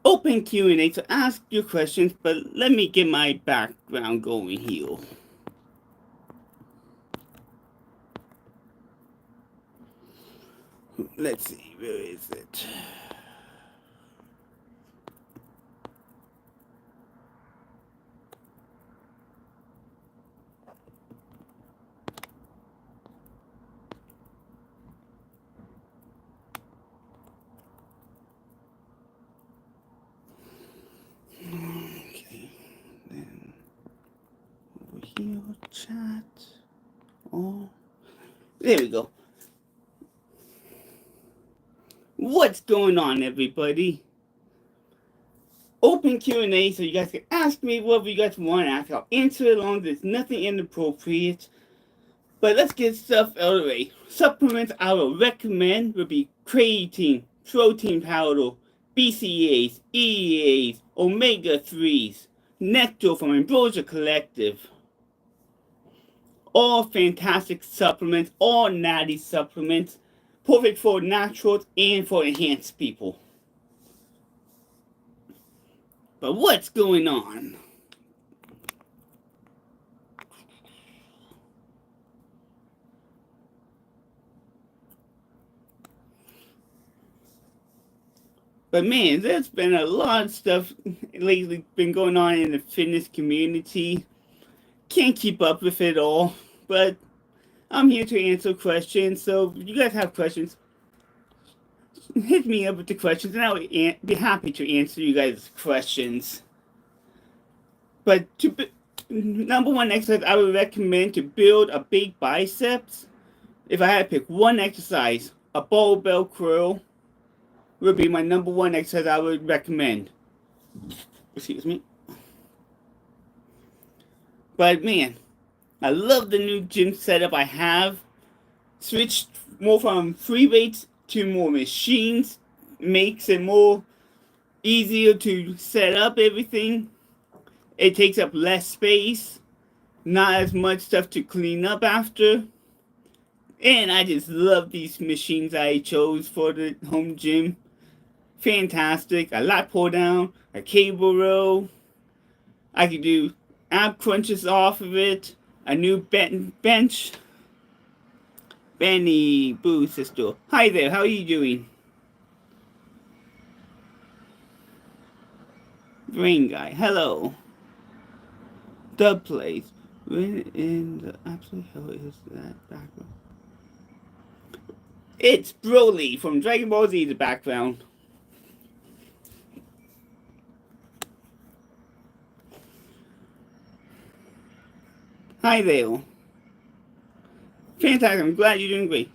open Q&A to ask your questions, but let me get my background going here. Let's see, where is it? Okay, then over here, chat. Oh, there we go. What's going on, everybody? Open Q&A so you guys can ask me whatever you guys want to ask. I'll answer it along. There's nothing inappropriate. But let's get stuff out of the way. Supplements I would recommend would be creatine, protein powder, BCAAs, EAAs, omega 3s, nectar from Ambrosia Collective. All fantastic supplements, all natty supplements, perfect for naturals and for enhanced people. But what's going on? But man, there's been a lot of stuff lately been going on in the fitness community. Can't keep up with it all, but I'm here to answer questions. So if you guys have questions, hit me up with the questions, and I'll be happy to answer you guys' questions. But number one exercise I would recommend to build a big biceps, if I had to pick one exercise, a barbell curl would be my number one exercise I would recommend. Excuse me. But man, I love the new gym setup I have. Switched more from free weights to more machines. Makes it more easier to set up everything. It takes up less space. Not as much stuff to clean up after. And I just love these machines I chose for the home gym. Fantastic. A lat pull down, a cable row. I could do ab crunches off of it. A new bench. Benny Boo sister. Hi there, how are you doing? Brain guy, hello. The place. When in the absolute hell is that background? It's Broly from Dragon Ball Z, the background. Hi there. Fantastic, I'm glad you're doing great.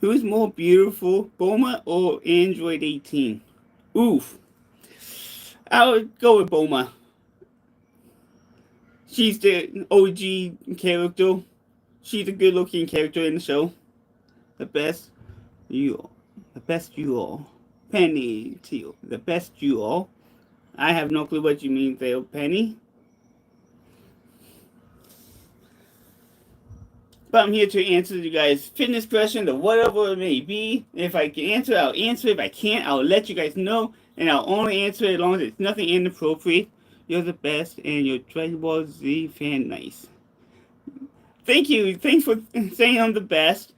Who's more beautiful, Bulma or Android 18? Oof. I would go with Bulma. She's the OG character. She's a good looking character in the show. The best you all. Penny Teal. The best you all. I have no clue what you mean there, Penny. But I'm here to answer you guys' fitness questions or whatever it may be. If I can answer, I'll answer. If I can't, I'll let you guys know. And I'll only answer it as long as it's nothing inappropriate. You're the best and your Dragon Ball Z fan nice. Thank you. Thanks for saying I'm the best.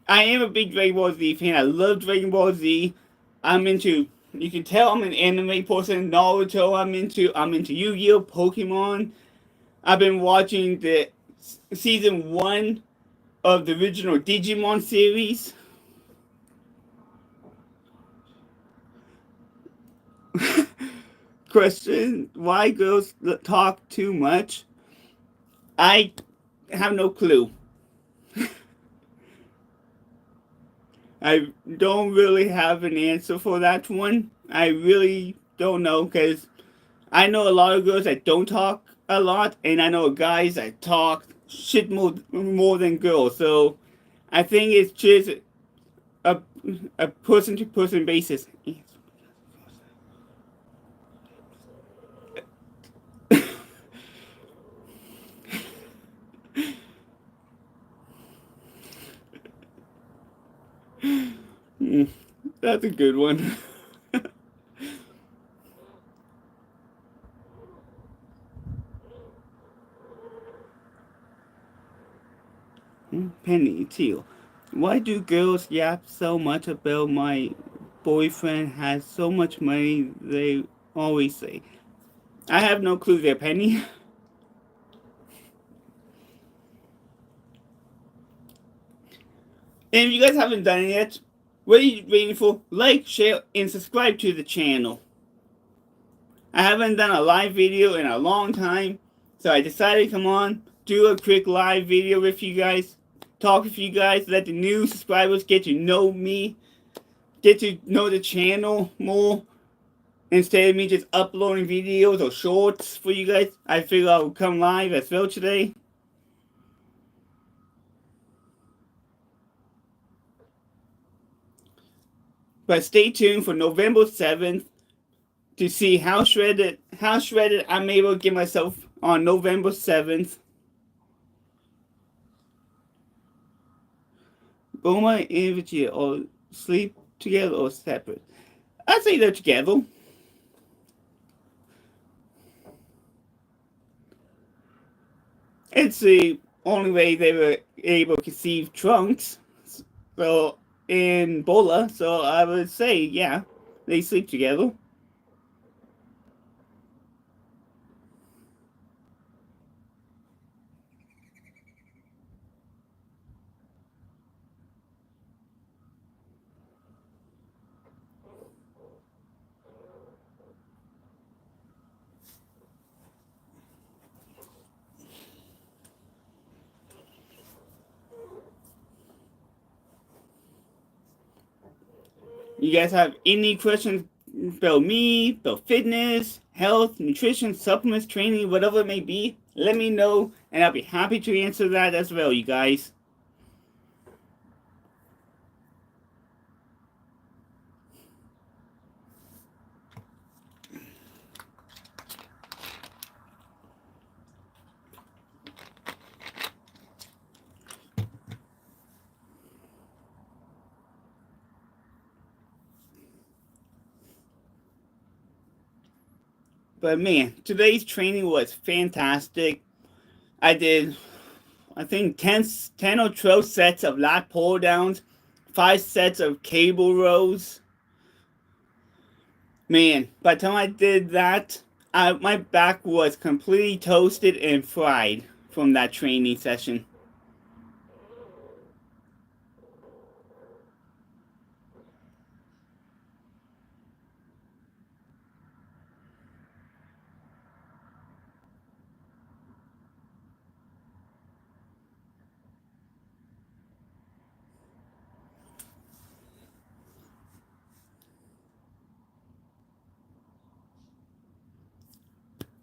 I am a big Dragon Ball Z fan. I love Dragon Ball Z. You can tell I'm an anime person. Naruto, I'm into Yu-Gi-Oh, Pokemon. I've been watching the season 1 of the original Digimon series. Question, why girls talk too much? I have no clue. I don't really have an answer for that one. I really don't know, because I know a lot of girls that don't talk a lot, and I know guys that talk shit more than girls. So I think it's just a person to person basis. That's a good one. Penny Teal. Why do girls yap so much about my boyfriend has so much money? They always say. I have no clue there, Penny. And if you guys haven't done it yet, what are you waiting for? Like, share, and subscribe to the channel. I haven't done a live video in a long time, so I decided to come on, do a quick live video with you guys, talk with you guys, let the new subscribers get to know me, get to know the channel more, instead of me just uploading videos or shorts for you guys. I figured I would come live as well today. But stay tuned for November 7th to see how shredded I'm able to get myself on November 7th. Boma and Vegeta or sleep together or separate? I'd say they're together. It's the only way they were able to conceive Trunks. So in Bola, so I would say, yeah, they sleep together. You guys have any questions about me, about fitness, health, nutrition, supplements, training, whatever it may be, let me know, and I'll be happy to answer that as well, you guys. But man, today's training was fantastic. I did, I think, 10 or 12 sets of lat pull downs, 5 sets of cable rows. Man, by the time I did that, my back was completely toasted and fried from that training session.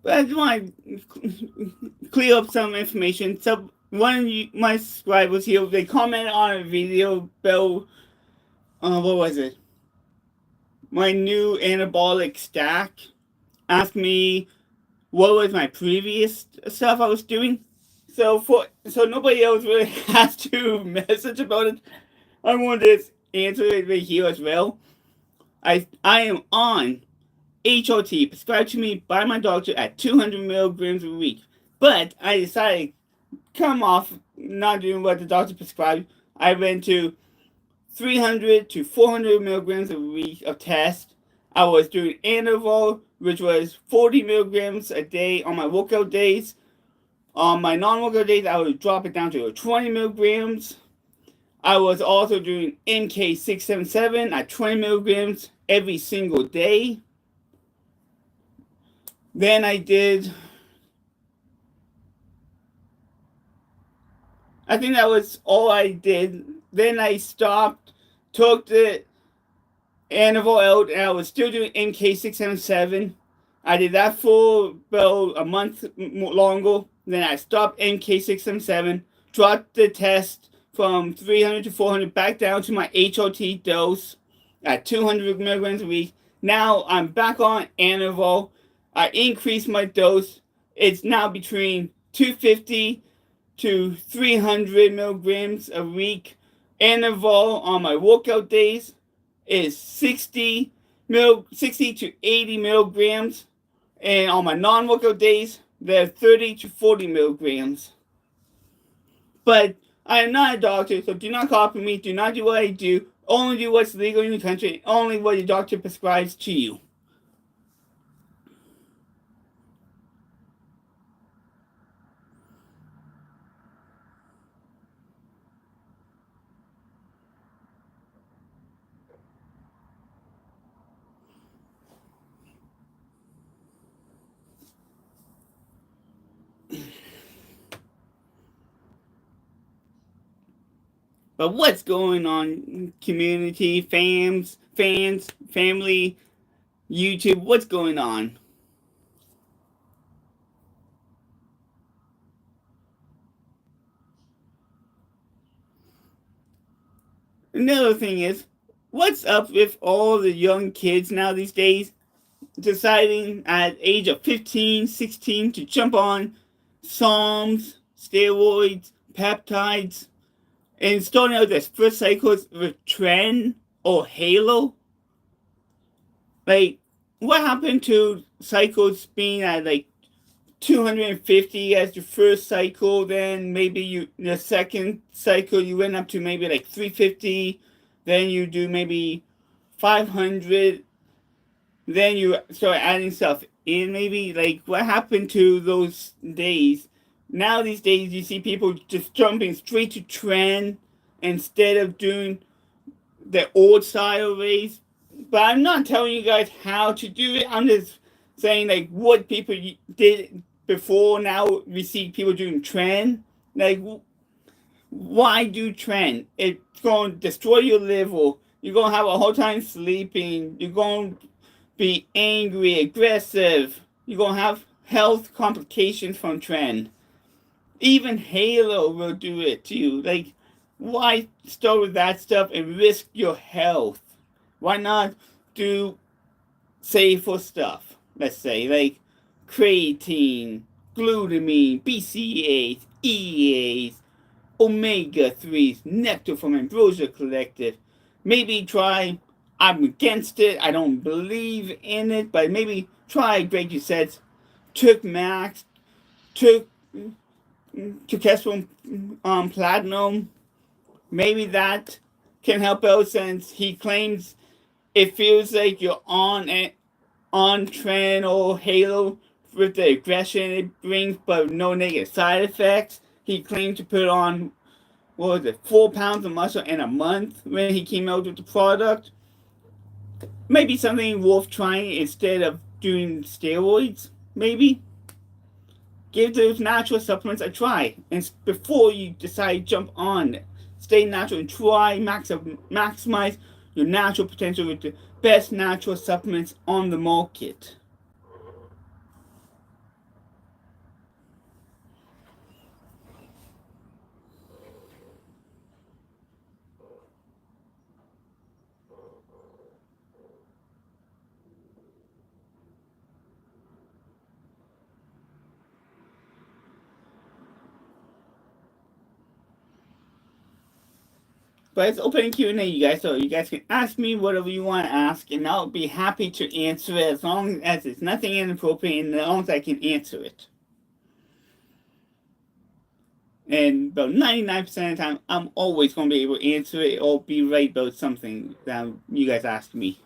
But I just want to clear up some information. So one of my subscribers here, they commented on a video about, what was it? My new anabolic stack. Asked me what was my previous stuff I was doing. So nobody else really has to message about it. I wanted to answer it right here as well. I am on HRT prescribed to me by my doctor at 200 milligrams a week. But I decided to come off not doing what the doctor prescribed. I went to 300 to 400 milligrams a week of test. I was doing interval, which was 40 milligrams a day on my workout days. On my non-workout days, I would drop it down to 20 milligrams. I was also doing MK677 at 20 milligrams every single day. Then I think that was all I did. Then I stopped, took the interval out, and I was still doing MK677. I did that for about a month longer. Then I stopped MK677, dropped the test from 300 to 400 back down to my HRT dose at 200 milligrams a week. Now I'm back on interval. I increased my dose. It's now between 250 to 300 milligrams a week. Interval on my workout days. is 60 to 80 milligrams, and on my non-workout days, they're 30 to 40 milligrams. But I am not a doctor, so do not copy me. Do not do what I do. Only do what's legal in your country. Only what your doctor prescribes to you. But what's going on, community, fans, family, YouTube? What's going on? Another thing is, what's up with all the young kids now these days deciding at age of 15, 16 to jump on Psalms, steroids, peptides, and starting out their first cycles with Tren or Halo? Like, what happened to cycles being at like 250 as your first cycle, then maybe the second cycle you went up to maybe like 350, then you do maybe 500, then you start adding stuff in maybe. Like, what happened to those days? Now these days you see people just jumping straight to Tren instead of doing the old style race. But I'm not telling you guys how to do it. I'm just saying like what people did before. Now we see people doing Tren. Like, why do Tren? It's going to destroy your liver. You're going to have a hard time sleeping. You're going to be angry, aggressive. You're going to have health complications from Tren. Even Halo will do it to you. Like, why start with that stuff and risk your health? Why not do safer stuff? Let's say, like creatine, glutamine, BCAAs, EAs, omega-3s, nectar from Ambrosia Collective. Maybe try, I'm against it, I don't believe in it, but maybe try Greg Doucette's Turk Max, Turkesterone Platinum. Maybe that can help out, since he claims it feels like you're on Tren or Halo with the aggression it brings, but no negative side effects. He claimed to put on, 4 pounds of muscle in a month when he came out with the product. Maybe something worth trying instead of doing steroids. Maybe give those natural supplements a try, and before you decide to jump on it, stay natural and try maximize your natural potential with the best natural supplements on the market. But it's open Q&A, you guys, so you guys can ask me whatever you want to ask, and I'll be happy to answer it as long as it's nothing inappropriate and as long as I can answer it. And about 99% of the time, I'm always going to be able to answer it or be right about something that you guys ask me.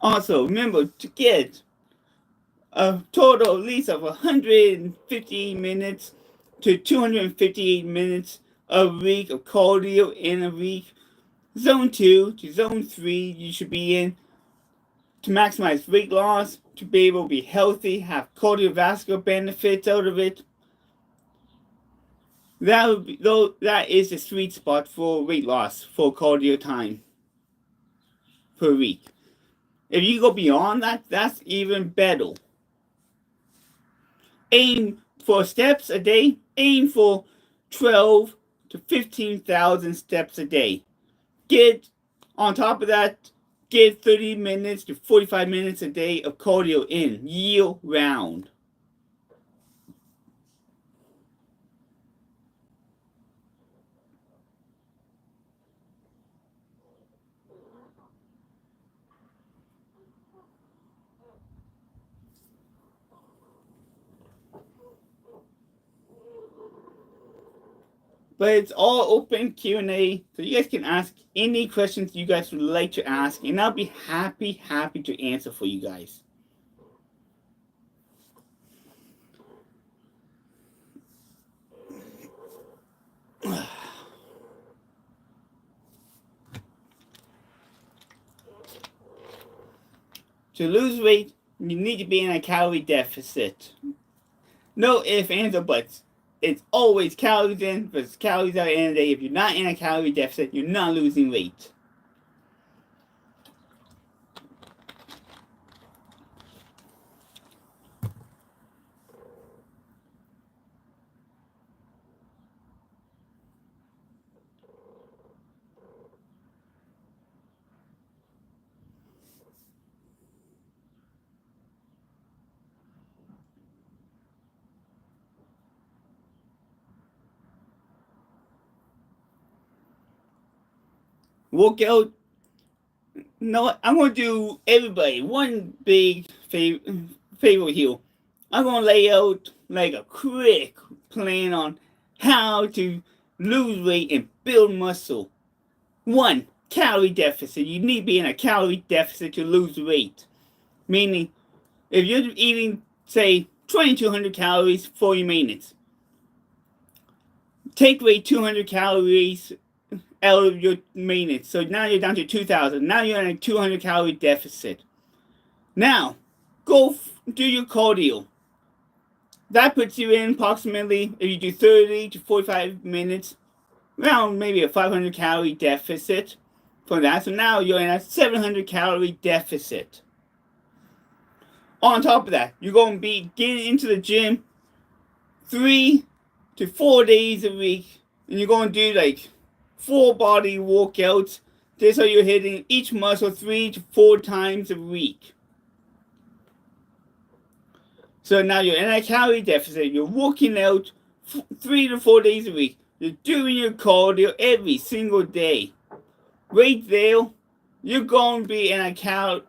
Also, remember to get a total at least of 150 minutes to 258 minutes a week of cardio in a week. Zone 2 to Zone 3 you should be in to maximize weight loss, to be able to be healthy, have cardiovascular benefits out of it. That is the sweet spot for weight loss for cardio time per week. If you go beyond that, that's even better. Aim for steps a day. Aim for 12 to 15,000 steps a day. Get on top of that get 30 minutes to 45 minutes a day of cardio in year round. But it's all open Q&A, so you guys can ask any questions you guys would like to ask, and I'll be happy to answer for you guys. To lose weight, you need to be in a calorie deficit. No ifs, ands, or buts. It's always calories in versus calories out at the end of the day. If you're not in a calorie deficit, you're not losing weight. Workout. No, I'm going to do everybody one big favor here. I'm going to lay out like a quick plan on how to lose weight and build muscle. 1. Calorie deficit. You need to be in a calorie deficit to lose weight. Meaning, if you're eating, say, 2,200 calories for your maintenance, take away 200 calories out of your maintenance. So now you're down to 2,000. Now you're in a 200 calorie deficit. Now, go do your cardio. That puts you in approximately, if you do 30 to 45 minutes, around maybe a 500 calorie deficit for that. So now you're in a 700 calorie deficit. On top of that, you're going to be getting into the gym 3 to 4 days a week. And you're going to do like 4 body workouts. This is how you're hitting each muscle 3 to 4 times a week. So now you're in a calorie deficit. You're working out 3 to 4 days a week. You're doing your cardio every single day. Right there, you're going to be in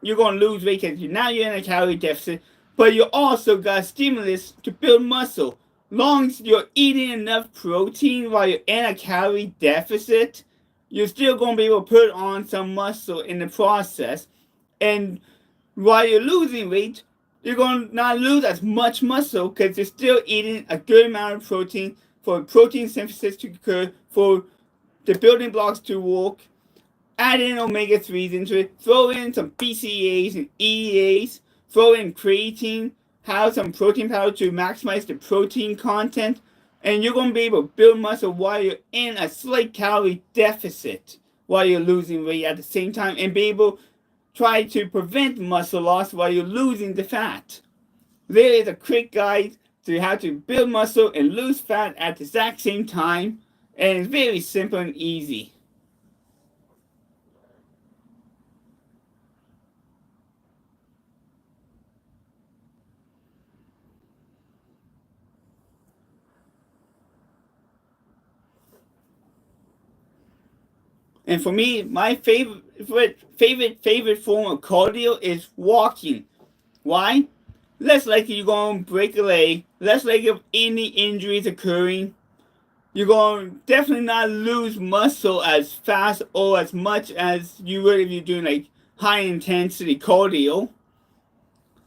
you're going to lose weight because now you're in a calorie deficit. But you also got stimulus to build muscle. Long as you're eating enough protein while you're in a calorie deficit, you're still going to be able to put on some muscle in the process. And while you're losing weight, you're going to not lose as much muscle because you're still eating a good amount of protein for protein synthesis to occur, for the building blocks to work. Add in omega-3s into it. Throw in some BCAAs and EAs. Throw in creatine. Have some protein powder to maximize the protein content. And you're going to be able to build muscle while you're in a slight calorie deficit, while you're losing weight at the same time, and be able to try to prevent muscle loss while you're losing the fat. There is a quick guide to how to build muscle and lose fat at the exact same time. And it's very simple and easy. And for me, my favorite form of cardio is walking. Why? Less likely you're going to break a leg, less likely of any injuries occurring. You're going to definitely not lose muscle as fast or as much as you would if you're doing like high intensity cardio.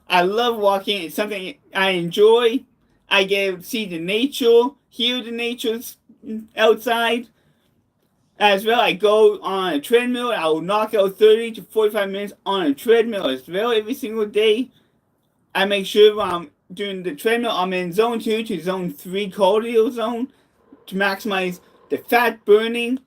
I love walking. It's something I enjoy. I get to see the nature, hear the nature outside. As well, I go on a treadmill. I will knock out 30 to 45 minutes on a treadmill as well every single day. I make sure I'm doing the treadmill, I'm in zone 2 to zone 3 cardio zone to maximize the fat burning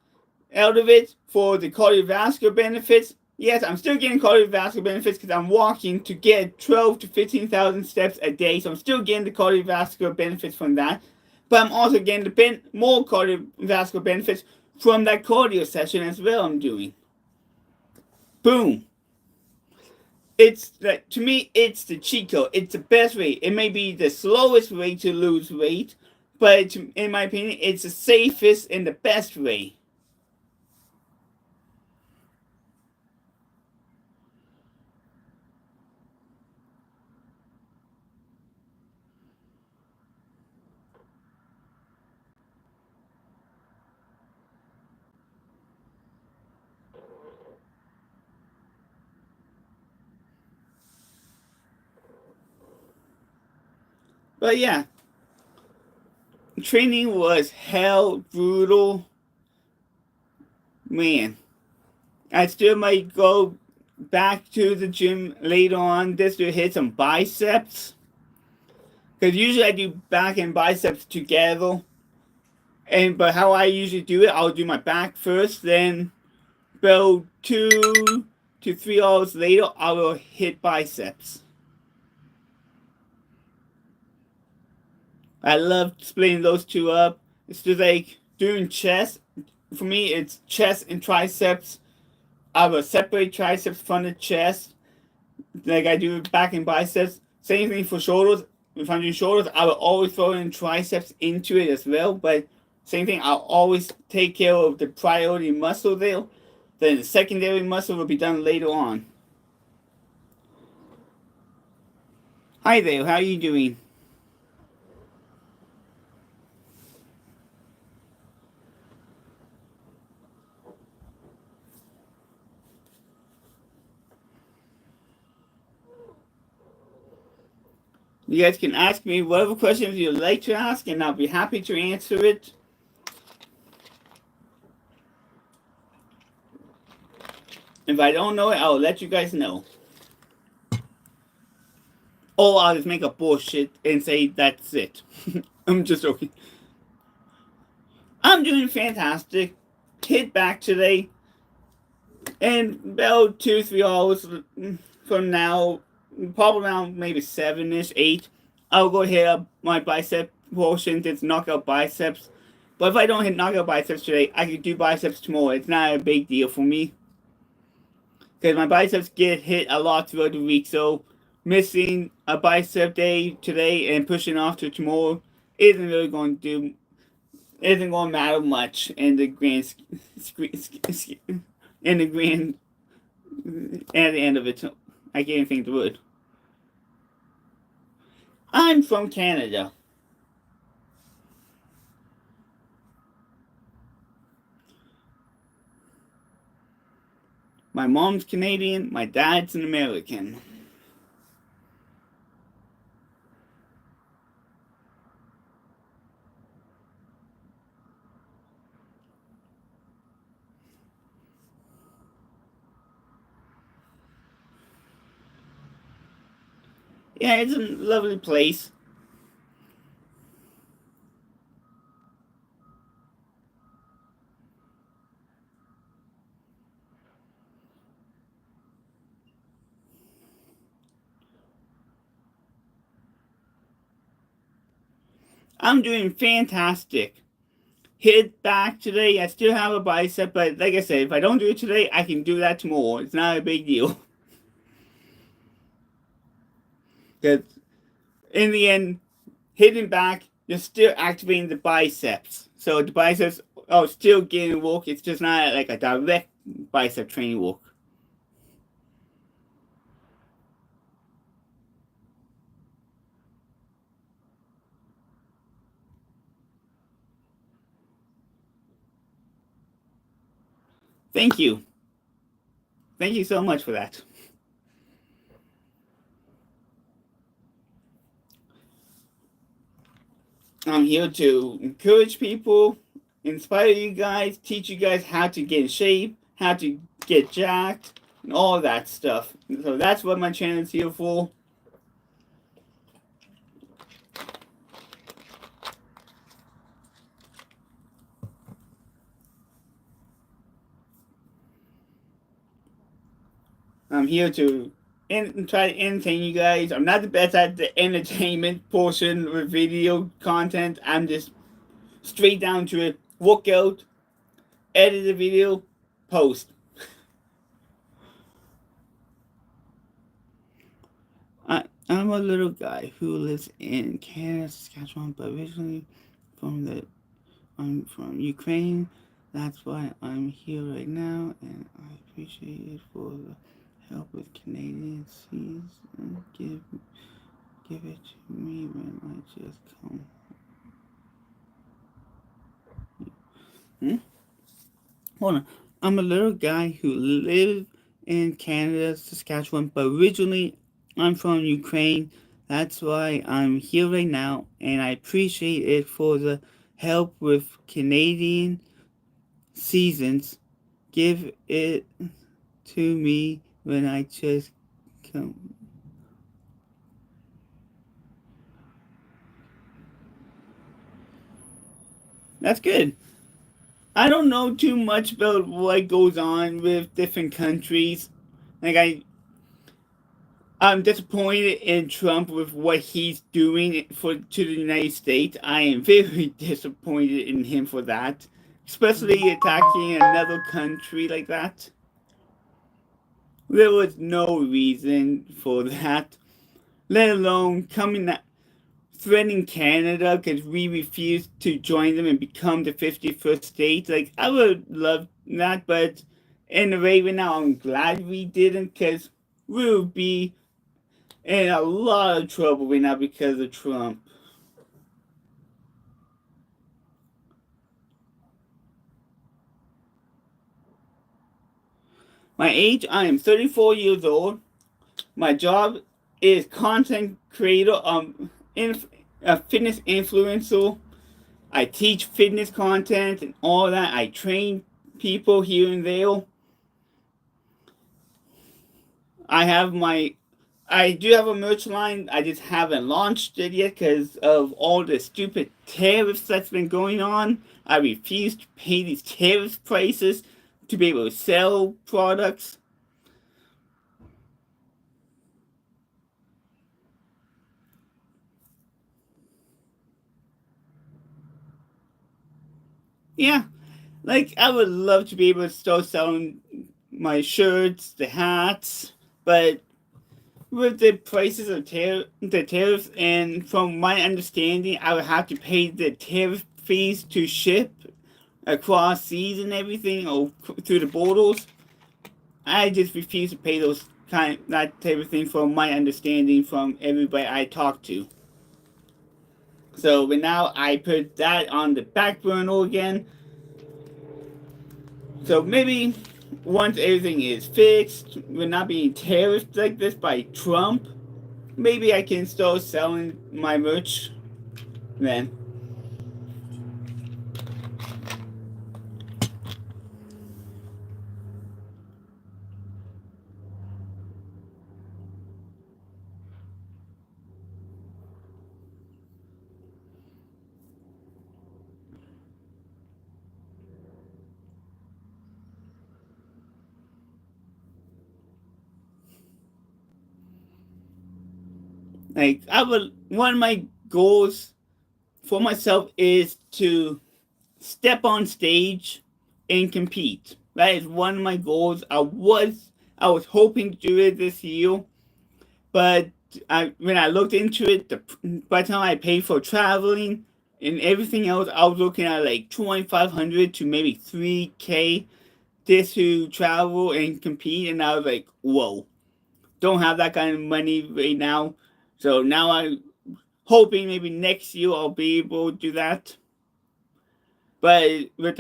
out of it for the cardiovascular benefits. Yes, I'm still getting cardiovascular benefits because I'm walking to get 12 to 15,000 steps a day. So I'm still getting the cardiovascular benefits from that. But I'm also getting the more cardiovascular benefits from that cardio session as well I'm doing. Boom. It's like, to me, it's the cheat code. It's the best way. It may be the slowest way to lose weight, but in my opinion, it's the safest and the best way. But yeah, training was hell brutal. Man, I still might go back to the gym later on just to hit some biceps. Because usually I do back and biceps together. But how I usually do it, I'll do my back first, then about 2 to 3 hours later, I will hit biceps. I love splitting those two up. It's just like doing chest. For me, it's chest and triceps. I will separate triceps from the chest, like I do back and biceps. Same thing for shoulders. If I'm doing shoulders, I will always throw in triceps into it as well. But same thing, I'll always take care of the priority muscle there. Then the secondary muscle will be done later on. Hi there, how are you doing? You guys can ask me whatever questions you'd like to ask, and I'll be happy to answer it. If I don't know it, I'll let you guys know. Or I'll just make a bullshit and say that's it. I'm just joking. I'm doing fantastic. Hit back today. And about 2 3 hours from now, probably around maybe 7ish, 8, I'll go hit up my bicep portion. It's knockout biceps. But if I don't hit knockout biceps today, I can do biceps tomorrow. It's not a big deal for me. Because my biceps get hit a lot throughout the week. So missing a bicep day today and pushing off to tomorrow isn't really going to matter much in the grand at the end of it. I can't think the word. I'm from Canada. My mom's Canadian, my dad's an American. Yeah, it's a lovely place. I'm doing fantastic. Hit back today. I still have a bicep, but like I said, if I don't do it today, I can do that tomorrow. It's not a big deal. Because in the end, hitting back, you're still activating the biceps. So the biceps are still getting work. It's just not like a direct bicep training work. Thank you. Thank you so much for that. I'm here to encourage people, inspire you guys, teach you guys how to get in shape, how to get jacked, and all that stuff. So that's what my channel is here for. I'm here to try to entertain you guys. I'm not the best at the entertainment portion with video content. I'm just straight down to it. Workout, edit the video, post. I'm a little guy who lives in Canada, Saskatchewan, but originally I'm from Ukraine. That's why I'm here right now, and I appreciate it for the help with Canadian seas. And give it to me when I just come. Hold on. I'm a little guy who lives in Canada, Saskatchewan, but originally I'm from Ukraine. That's why I'm here right now, and I appreciate it for the help with Canadian seasons. Give it to me when I just come. That's good. I don't know too much about what goes on with different countries. Like I'm disappointed in Trump with what he's doing to the United States. I am very disappointed in him for that, especially attacking another country like that. There was no reason for that, let alone coming at threatening Canada because we refused to join them and become the 51st state. Like, I would love that, but in a way, right now, I'm glad we didn't because we would be in a lot of trouble right now because of Trump. My age, I am 34 years old. My job is content creator, a fitness influencer. I teach fitness content and all that. I train people here and there. I have my I do have a merch line. I just haven't launched it yet because of all the stupid tariffs that's been going on. I refuse to pay these tariff prices to be able to sell products. Yeah, like I would love to be able to start selling my shirts, the hats, but with the prices of the tariffs, and from my understanding, I would have to pay the tariff fees to ship across seas and everything, or through the borders. I just refuse to pay that type of thing from my understanding from everybody I talk to. So but now I put that on the back burner again. So maybe once everything is fixed, we're not being tariffed like this by Trump, maybe I can start selling my merch then. Like one of my goals for myself is to step on stage and compete. That is one of my goals. I was hoping to do it this year, but when I looked into it, by the time I paid for traveling and everything else, I was looking at like 2,500 to maybe 3K just to travel and compete, and I was like, whoa, don't have that kind of money right now. So now I'm hoping maybe next year I'll be able to do that. But with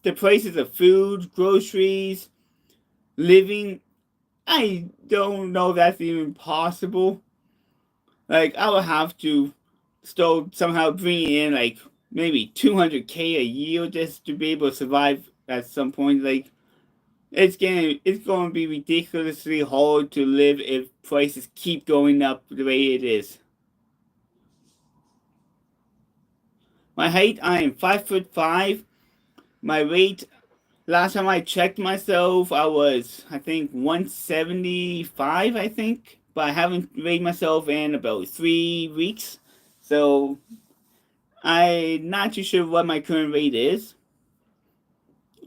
the prices of food, groceries, living, I don't know if that's even possible. Like I would have to still somehow bring in like maybe 200K a year just to be able to survive at some point. Like it's going to be ridiculously hard to live if prices keep going up the way it is. My height, I am 5'5". My weight, last time I checked myself, I think 175. I think, but I haven't weighed myself in about 3 weeks, so I'm not too sure what my current weight is.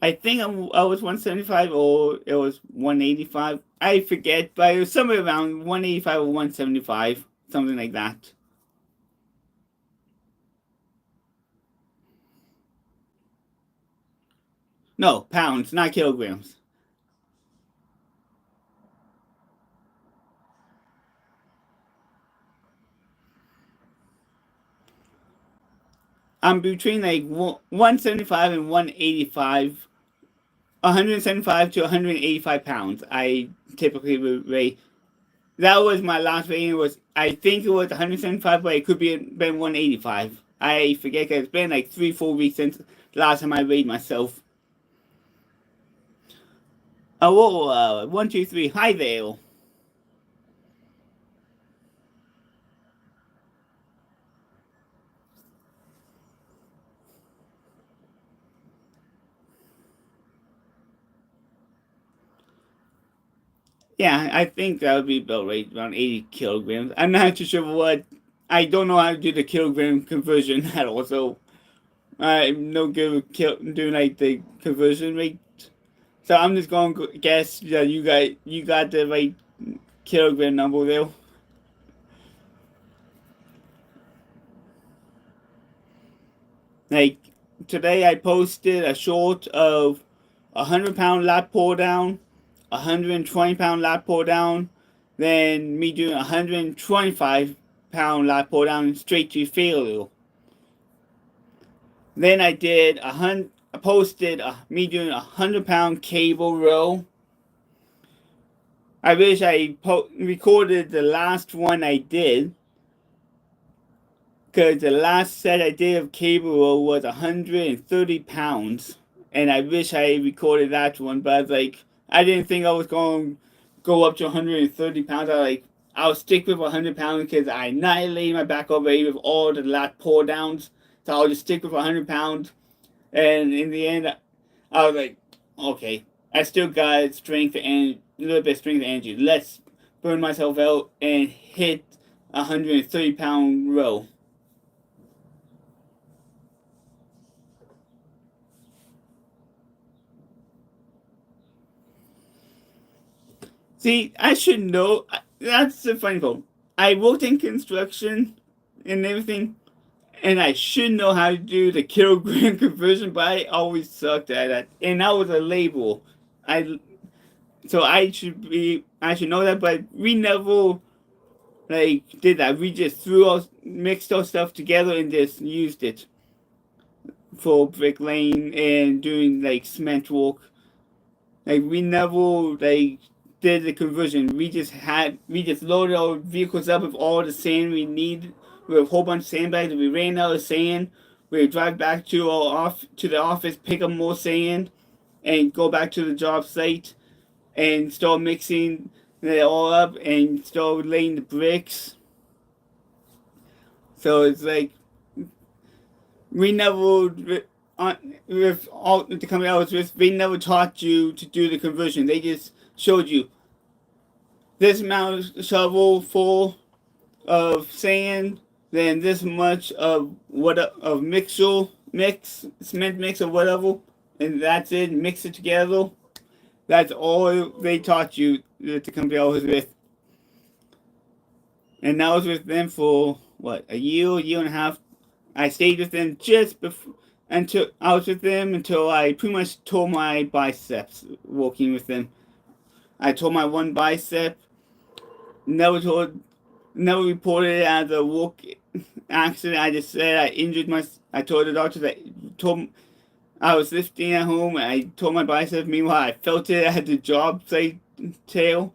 I think I was 175 or it was 185. I forget, but it was somewhere around 185 or 175 something like that. No, pounds, not kilograms. I'm between like 175 and 185, 175 to 185 pounds. I typically would weigh. That was my last weight. It was, I think it was 175, but it could be been 185. I forget because it's been like 3-4 weeks since the last time I weighed myself. Oh, whoa, 1, 2, 3. Hi there. Yeah, I think that would be about right, around 80 kilograms. I'm not too sure what. I don't know how to do the kilogram conversion at all, so I'm no good with doing like the conversion rate. So I'm just going to guess that you got the right kilogram number there. Like today, I posted a short of 100 pound lat pull down, 120 pound lat pull down, then me doing 125 pound lat pull down straight to failure. Then I did I posted me doing 100 pound cable row. I wish I recorded the last one I did, because the last set I did of cable row was 130 pounds, and I wish I recorded that one, but I was like, I didn't think I was going to go up to 130 pounds. I'll stick with 100 pounds because I annihilated my back already with all the lat pull downs, so I'll just stick with 100 pounds. And in the end, I was like, okay, I still got strength and a little bit of strength and energy. Let's burn myself out and hit 130 pound row. See, I should know. That's the funny part. I worked in construction and everything, and I should know how to do the kilogram conversion, but I always sucked at it. And that was a label. I so I should know that, but we never like did that. We just mixed our stuff together and just used it for bricklaying and doing like cement work. Like we never like did the conversion. We just loaded our vehicles up with all the sand we need, with a whole bunch of sandbags. We ran out of sand. We drive back to to the office, pick up more sand, and go back to the job site and start mixing it all up and start laying the bricks. So it's like we never with all the company I was with, they never taught you to do the conversion. They just showed you this amount of shovel full of sand, then this much of cement mix or whatever, and that's it. Mix it together. That's all they taught you at the company I was with, and I was with them for what, a year and a half. I stayed with them just before until I was with them until I pretty much tore my biceps working with them. I tore my one bicep. Never told, never reported it as a work accident. I just said I injured my. I told the doctor that told I was lifting at home and I tore my bicep. Meanwhile, I felt it at the job site tail.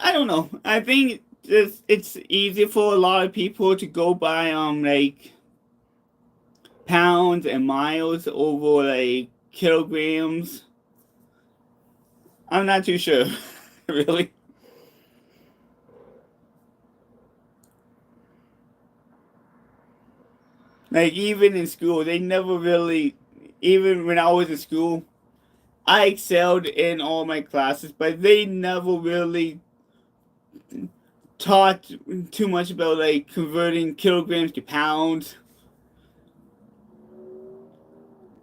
I don't know. I think it's easy for a lot of people to go by like pounds and miles over like kilograms. I'm not too sure, really. Like even in school, they never really. Even when I was in school, I excelled in all my classes, but they never really taught too much about like converting kilograms to pounds.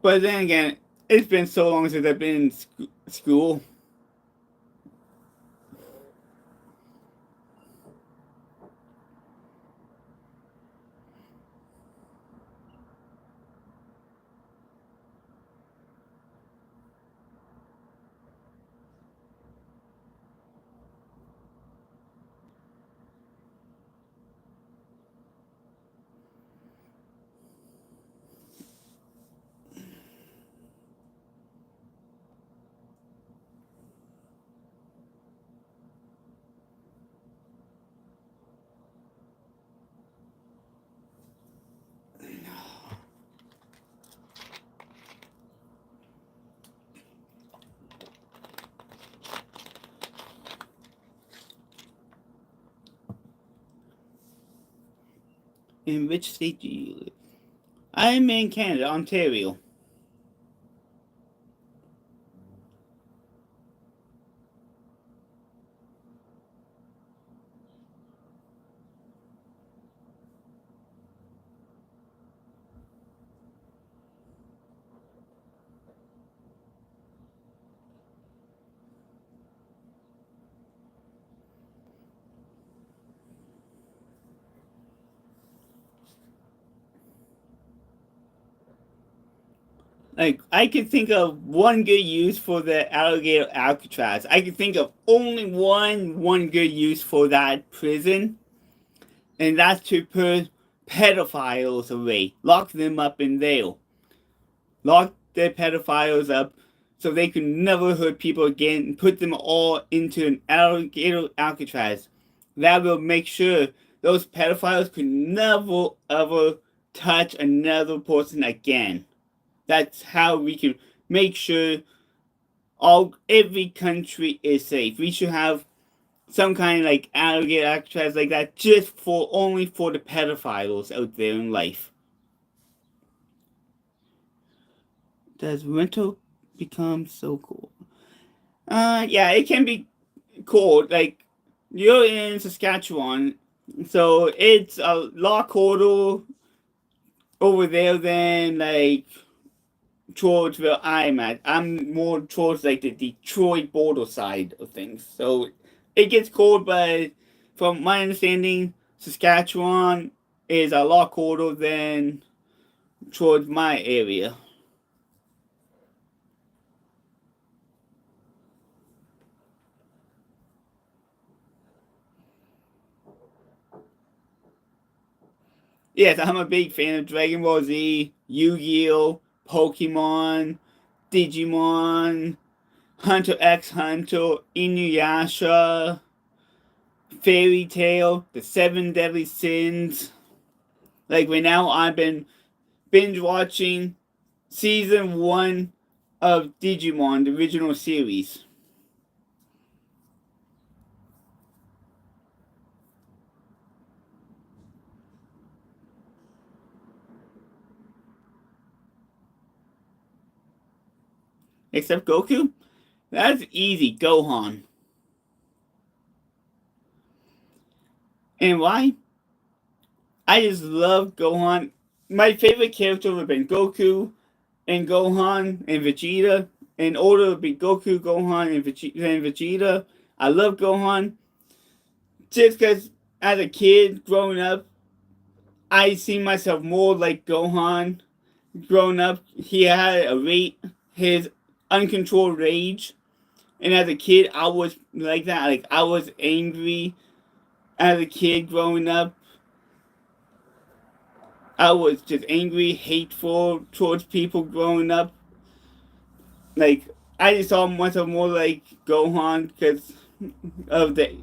But then again, it's been so long since I've been in school. In which state do you live? I'm in Canada, Ontario. Like, I can think of one good use for the alligator Alcatraz. I can think of only one good use for that prison, and that's to put pedophiles away. Lock them up in there. Lock the pedophiles up so they could never hurt people again and put them all into an alligator Alcatraz. That will make sure those pedophiles could never ever touch another person again. That's how we can make sure every country is safe. We should have some kind of like alligator Alcatraz like that just for only for the pedophiles out there in life. Does winter become so cold? Yeah, it can be cold. Like, you're in Saskatchewan, so it's a lot colder over there than like towards where I'm at. I'm more towards like the Detroit border side of things. So it gets cold, but from my understanding, Saskatchewan is a lot colder than towards my area. Yes, I'm a big fan of Dragon Ball Z, Yu-Gi-Oh, Pokemon, Digimon, Hunter x Hunter, Inuyasha, Fairy Tail, The Seven Deadly Sins. Like right now, I've been binge watching season 1 of Digimon, the original series. Except Goku? That's easy, Gohan. And why? I just love Gohan. My favorite character would have been Goku and Gohan and Vegeta. In order would be Goku, Gohan, and Vegeta. I love Gohan just because as a kid growing up, I see myself more like Gohan. Growing up, he had his uncontrolled rage. And as a kid, I was like that. Like, I was angry as a kid growing up. I was just angry, hateful towards people growing up. Like, I just saw myself more like Gohan because of the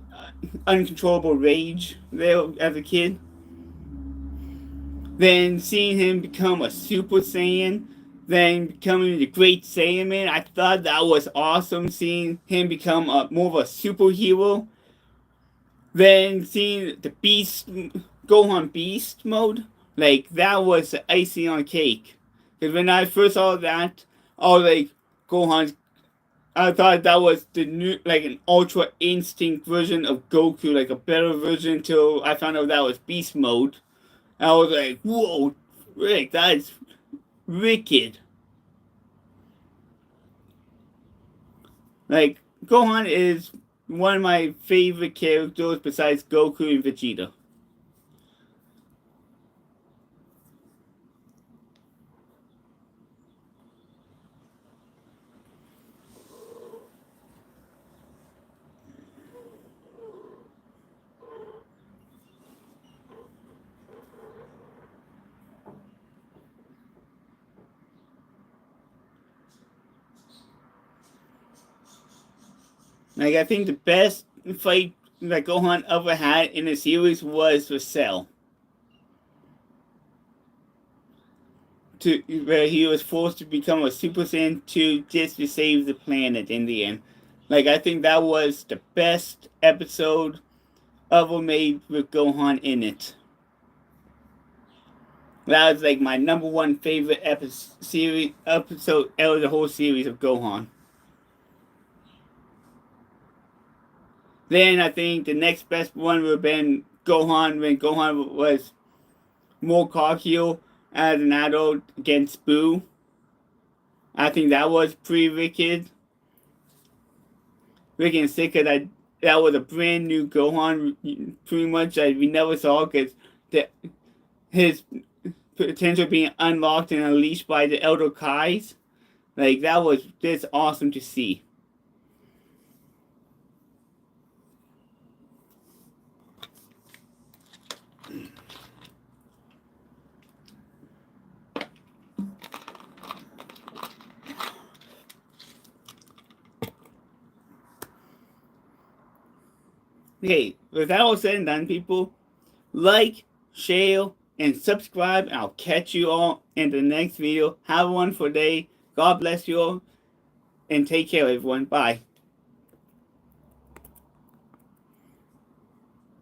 uncontrollable rage there as a kid. Then seeing him become a Super Saiyan, then becoming the Great Saiyaman, I thought that was awesome. Seeing him become more of a superhero. Then seeing the Gohan Beast mode, like that was the icing on cake. Because when I first saw that, I was like, Gohan's I thought that was the new, like an Ultra Instinct version of Goku, like a better version until I found out that was Beast Mode. I was like, whoa, Rick, that's wicked. Like, Gohan is one of my favorite characters besides Goku and Vegeta. Like, I think the best fight that Gohan ever had in the series was with Cell. Where he was forced to become a Super Saiyan 2 just to save the planet in the end. Like, I think that was the best episode ever made with Gohan in it. That was like my number one favorite episode out of the whole series of Gohan. Then I think the next best one would have been Gohan when Gohan was more cocky as an adult against Boo. I think that was pretty wicked. Wicked and sick because that was a brand new Gohan, pretty much that we never saw because his potential being unlocked and unleashed by the Elder Kais. Like, that was just awesome to see. Okay, with that all said and done, people, like, share, and subscribe. I'll catch you all in the next video. Have a wonderful day. God bless you all, and take care, everyone. Bye.